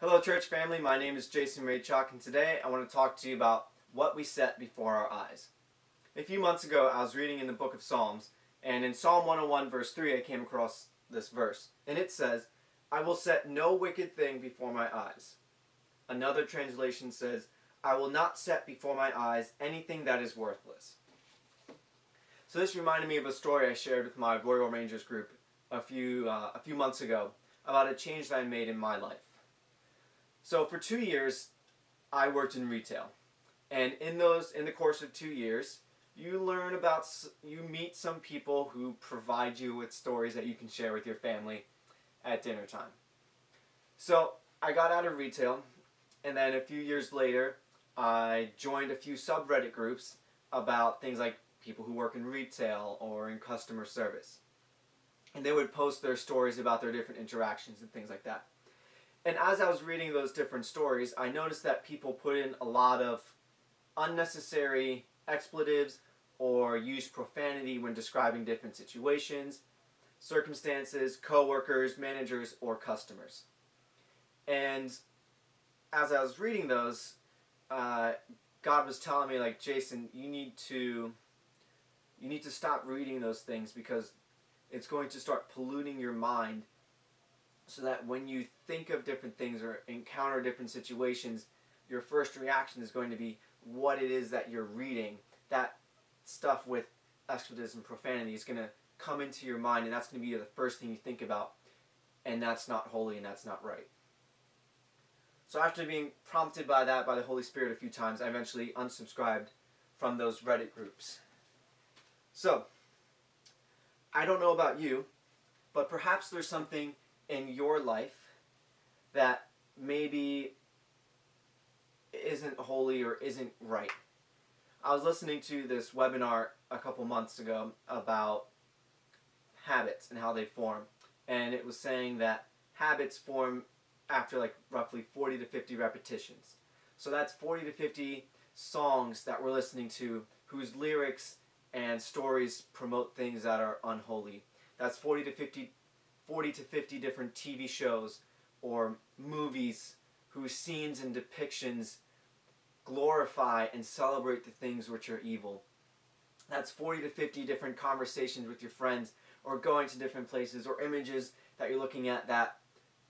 Hello church family, my name is Jason Raychuk, and today I want to talk to you about what we set before our eyes. A few months ago I was reading in the book of Psalms, and in Psalm 101 verse 3 I came across this verse, and it says, "I will set no wicked thing before my eyes." Another translation says, "I will not set before my eyes anything that is worthless." So this reminded me of a story I shared with my Royal Rangers group a few months ago about a change that I made in my life. So for 2 years, I worked in retail, and in the course of 2 years, you meet some people who provide you with stories that you can share with your family at dinner time. So I got out of retail, and then a few years later, I joined a few subreddit groups about things like people who work in retail or in customer service, and they would post their stories about their different interactions and things like that. And as I was reading those different stories, I noticed that people put in a lot of unnecessary expletives or use profanity when describing different situations, circumstances, co-workers, managers, or customers. And as I was reading those, God was telling me, like, Jason, you need to stop reading those things because it's going to start polluting your mind, so that when you think of different things or encounter different situations, your first reaction is going to be what it is that you're reading. That stuff with expletives and profanity is going to come into your mind, and that's going to be the first thing you think about, and that's not holy and that's not right. So after being prompted by that by the Holy Spirit a few times, I eventually unsubscribed from those Reddit groups. So I don't know about you, but perhaps there's something in your life that maybe isn't holy or isn't right. I was listening to this webinar a couple months ago about habits and how they form, and it was saying that habits form after like roughly 40 to 50 repetitions. So that's 40 to 50 songs that we're listening to whose lyrics and stories promote things that are unholy. That's 40 to 50 different TV shows or movies whose scenes and depictions glorify and celebrate the things which are evil. That's 40 to 50 different conversations with your friends, or going to different places, or images that you're looking at that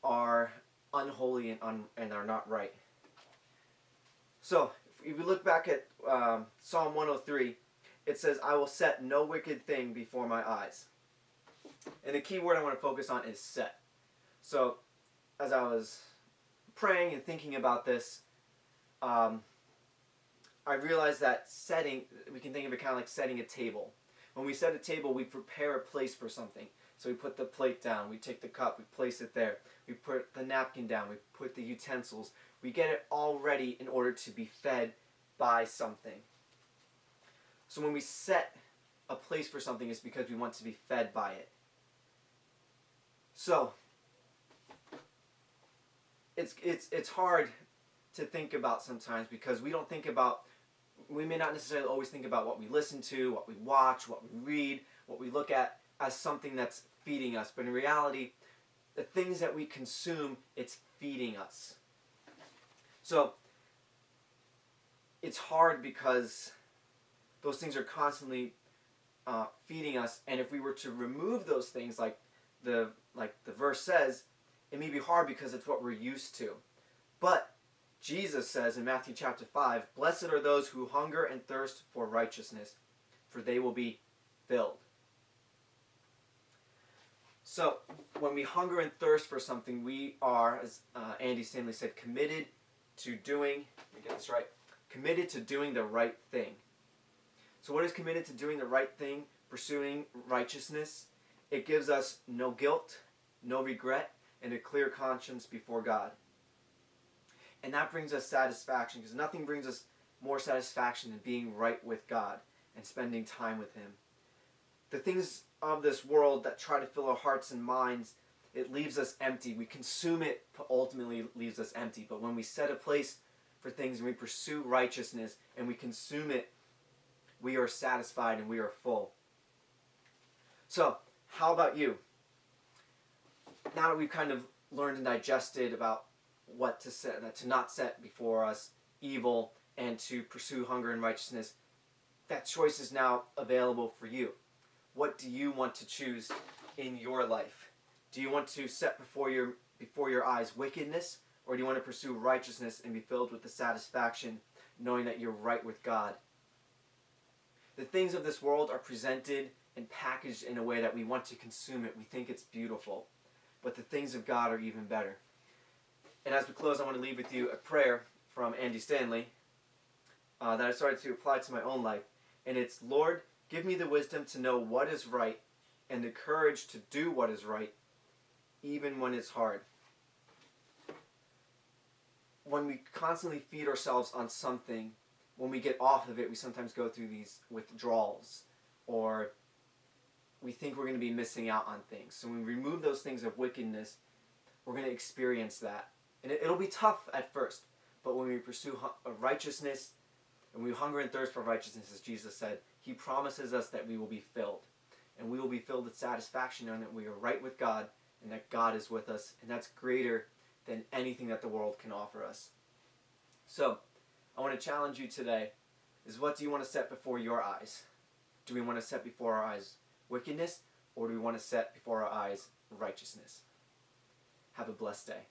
are unholy and are not right. So if we look back at Psalm 103, it says, "I will set no wicked thing before my eyes." And the key word I want to focus on is set. So as I was praying and thinking about this, I realized that setting, we can think of it kind of like setting a table. When we set a table, we prepare a place for something. So we put the plate down, we take the cup, we place it there. We put the napkin down, we put the utensils. We get it all ready in order to be fed by something. So when we set a place for something, it's because we want to be fed by it. So it's hard to think about sometimes because we may not necessarily always think about what we listen to, what we watch, what we read, what we look at as something that's feeding us. But in reality, the things that we consume, it's feeding us. So it's hard because those things are constantly feeding us, and if we were to remove those things, like the verse says, it may be hard because it's what we're used to. But Jesus says in Matthew chapter 5, "Blessed are those who hunger and thirst for righteousness, for they will be filled." So when we hunger and thirst for something, we are, as Andy Stanley said, committed to doing the right thing. So what is committed to doing the right thing, pursuing righteousness? It gives us no guilt, no regret, and a clear conscience before God. And that brings us satisfaction, because nothing brings us more satisfaction than being right with God and spending time with Him. The things of this world that try to fill our hearts and minds, it leaves us empty. We consume it, ultimately leaves us empty. But when we set a place for things and we pursue righteousness and we consume it, we are satisfied and we are full. So, how about you? Now that we've kind of learned and digested about what to set, to not set before us evil and to pursue hunger and righteousness. That choice is now available for you. What do you want to choose in your life? Do you want to set before your eyes wickedness, or do you want to pursue righteousness and be filled with the satisfaction knowing that you're right with God? The things of this world are presented and packaged in a way that we want to consume it. We think it's beautiful. But the things of God are even better. And as we close, I want to leave with you a prayer from Andy Stanley that I started to apply to my own life. And it's, Lord, give me the wisdom to know what is right and the courage to do what is right, even when it's hard. When we constantly feed ourselves on something, when we get off of it, we sometimes go through these withdrawals, or we think we're going to be missing out on things. So when we remove those things of wickedness, we're going to experience that. And it'll be tough at first, but when we pursue righteousness, and we hunger and thirst for righteousness, as Jesus said, He promises us that we will be filled. And we will be filled with satisfaction knowing that we are right with God, and that God is with us, and that's greater than anything that the world can offer us. So, I want to challenge you today, is what do you want to set before your eyes? Do we want to set before our eyes wickedness, or do we want to set before our eyes righteousness? Have a blessed day.